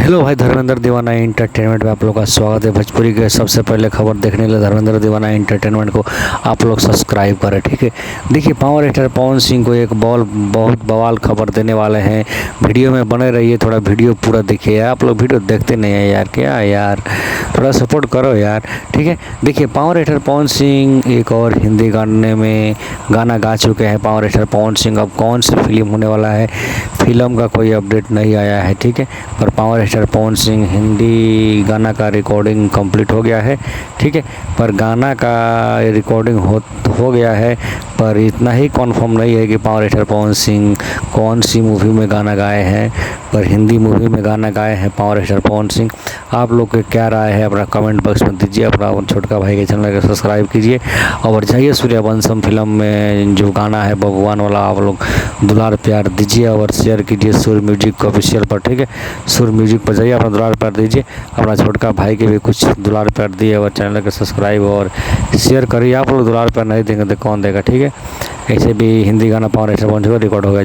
Hello भाई, धर्मेंद्र दीवाना entertainment में आप लोग का स्वागत है। भोजपुरी के सबसे पहले खबर देखने के लिए धर्मेंद्र दीवाना इंटरटेनमेंट को आप लोग सब्सक्राइब करें, ठीक है। देखिए, पावर स्टार पवन सिंह को एक बहुत बवाल खबर देने वाले हैं। वीडियो में बने रहिए, थोड़ा वीडियो पूरा देखिए यार। आप लोग वीडियो देखते नहीं है यार, क्या यार, थोड़ा सपोर्ट करो यार, ठीक है। देखिए, पावर स्टार पवन सिंह एक और हिंदी गाने में गाना गा चुके हैं। पावर स्टार पवन सिंह अब कौन सी फिल्म होने वाला है, फिल्म का कोई अपडेट नहीं आया है, ठीक है। पर पावर स्टार पवन सिंह हिंदी गाना का रिकॉर्डिंग कंप्लीट हो गया है, ठीक है। पर गाना का रिकॉर्डिंग हो गया है, पर इतना ही कंफर्म नहीं है कि पावर स्टार पवन सिंह कौन सी मूवी में गाना गाए हैं। पर हिंदी मूवी में गाना गाए हैं पावर स्टार पवन सिंह। आप लोग के क्या राय है अपना कमेंट बॉक्स में दीजिए। अपना छोटका भाई के चैनल को सब्सक्राइब कीजिए और जाइए सूर्यवंशम फिल्म में जो गाना है भगवान वाला, आप लोग दुलार प्यार दीजिए और शेयर कीजिए सुर म्यूजिक ऑफिशियल पर, ठीक है। सुर म्यूजिक पर जाइए, अपना दुलार प्यार दीजिए। अपना छोटका भाई के भी कुछ दुलार प्यार दिए और चैनल को सब्सक्राइब और शेयर करिए। आप लोग दुलार प्यार नहीं देंगे तो कौन देगा, ठीक है। ऐसे भी हिंदी गाना power star Pawan Singh record हो गया।